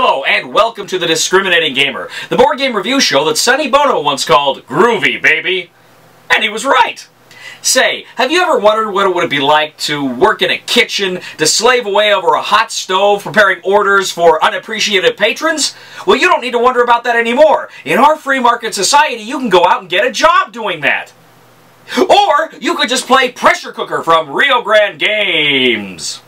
Hello and welcome to The Discriminating Gamer, the board game review show that Sonny Bono once called groovy, baby. And he was right. Say, have you ever wondered what it would be like to work in a kitchen, to slave away over a hot stove, preparing orders for unappreciated patrons? Well, you don't need to wonder about that anymore. In our free market society, you can go out and get a job doing that. Or you could just play Pressure Cooker from Rio Grande Games.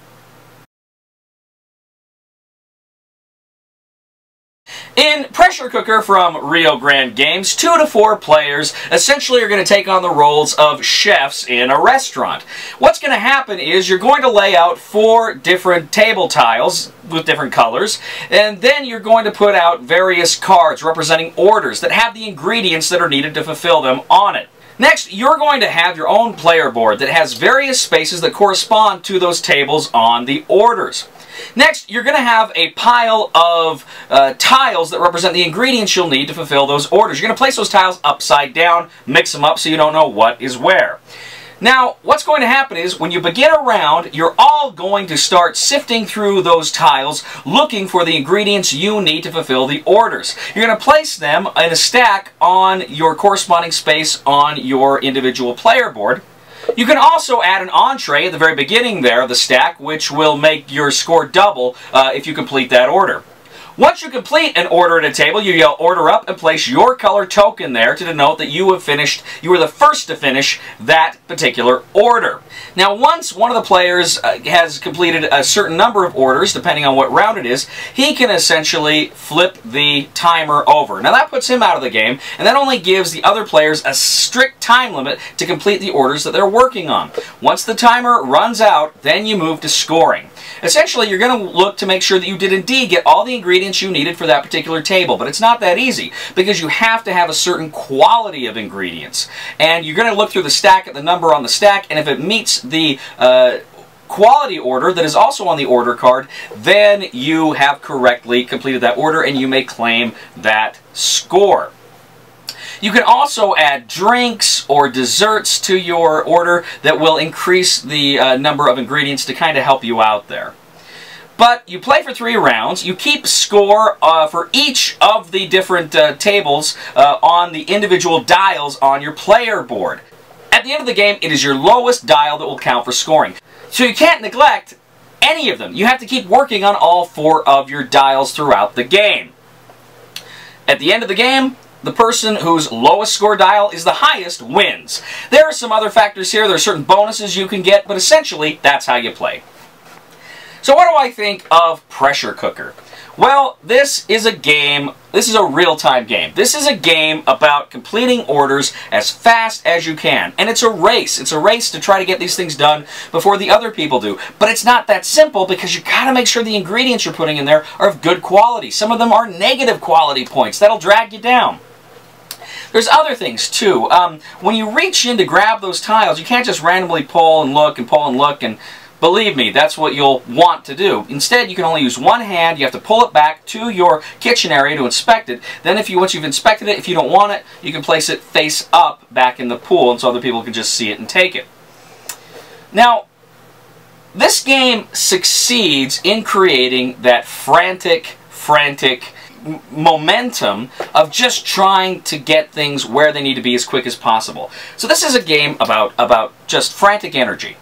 In Pressure Cooker from Rio Grande Games, 2 to 4 players essentially are going to take on the roles of chefs in a restaurant. What's going to happen is you're going to lay out 4 different table tiles with different colors, and then you're going to put out various cards representing orders that have the ingredients that are needed to fulfill them on it. Next, you're going to have your own player board that has various spaces that correspond to those tables on the orders. Next, you're going to have a pile of tiles that represent the ingredients you'll need to fulfill those orders. You're going to place those tiles upside down, mix them up so you don't know what is where. Now, what's going to happen is, when you begin a round, you're all going to start sifting through those tiles, looking for the ingredients you need to fulfill the orders. You're going to place them in a stack on your corresponding space on your individual player board. You can also add an entree at the very beginning there of the stack, which will make your score double if you complete that order. Once you complete an order at a table, you yell "Order Up" and place your color token there to denote that you have finished, you were the first to finish that particular order. Now, once one of the players has completed a certain number of orders, depending on what round it is, he can essentially flip the timer over. Now, that puts him out of the game, and that only gives the other players a strict time limit to complete the orders that they're working on. Once the timer runs out, then you move to scoring. Essentially, you're going to look to make sure that you did indeed get all the ingredients you needed for that particular table, but it's not that easy because you have to have a certain quality of ingredients. And you're going to look through the stack at the number on the stack, and if it meets the quality order that is also on the order card, then you have correctly completed that order and you may claim that score. You can also add drinks or desserts to your order that will increase the number of ingredients to kind of help you out there. But you play for 3 rounds. You keep score for each of the different tables on the individual dials on your player board. At the end of the game, it is your lowest dial that will count for scoring. So you can't neglect any of them. You have to keep working on all 4 of your dials throughout the game. At the end of the game, the person whose lowest score dial is the highest wins. There are some other factors here. There are certain bonuses you can get, but essentially, that's how you play. So what do I think of Pressure Cooker? Well, this is a game, this is a real-time game. This is a game about completing orders as fast as you can. And it's a race. It's a race to try to get these things done before the other people do. But it's not that simple because you gotta make sure the ingredients you're putting in there are of good quality. Some of them are negative quality points. That'll drag you down. There's other things too. When you reach in to grab those tiles, you can't just randomly pull and look and pull and look, and believe me, that's what you'll want to do. Instead, you can only use one hand. You have to pull it back to your kitchen area to inspect it. Then once you've inspected it, if you don't want it, you can place it face up back in the pool, and so other people can just see it and take it. Now, this game succeeds in creating that frantic momentum of just trying to get things where they need to be as quick as possible. So this is a game about just frantic energy.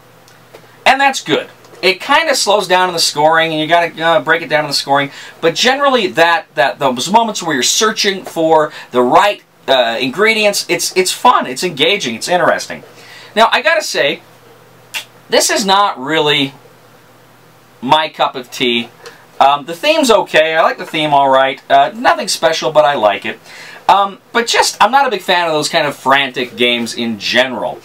And that's good. It kind of slows down in the scoring, and you got to break it down in the scoring, but generally those moments where you're searching for the right ingredients, it's fun, it's engaging, it's interesting. Now, I got to say, this is not really my cup of tea. The theme's okay. I like the theme all right. Nothing special, but I like it. But just, I'm not a big fan of those kind of frantic games in general.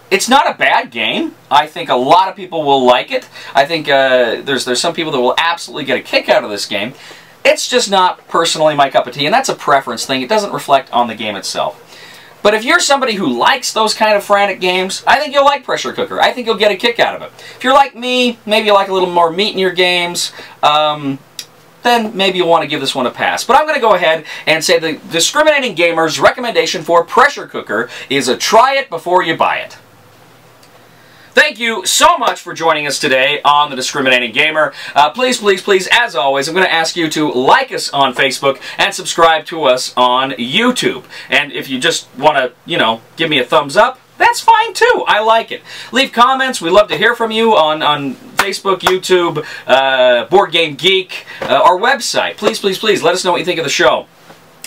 It's not a bad game. I think a lot of people will like it. I think there's some people that will absolutely get a kick out of this game. It's just not personally my cup of tea, and that's a preference thing. It doesn't reflect on the game itself. But if you're somebody who likes those kind of frantic games, I think you'll like Pressure Cooker. I think you'll get a kick out of it. If you're like me, maybe you like a little more meat in your games, then maybe you'll want to give this one a pass. But I'm going to go ahead and say the Discriminating Gamer's recommendation for Pressure Cooker is a try it before you buy it. Thank you so much for joining us today on The Discriminating Gamer. Please, please, please, as always, I'm going to ask you to like us on Facebook and subscribe to us on YouTube. And if you just want to, you know, give me a thumbs up, that's fine too. I like it. Leave comments. We love to hear from you on Facebook, YouTube, Board Game Geek, our website. Please, please, please, let us know what you think of the show.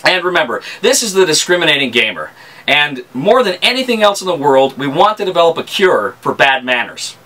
And remember, this is The Discriminating Gamer. And more than anything else in the world, we want to develop a cure for bad manners.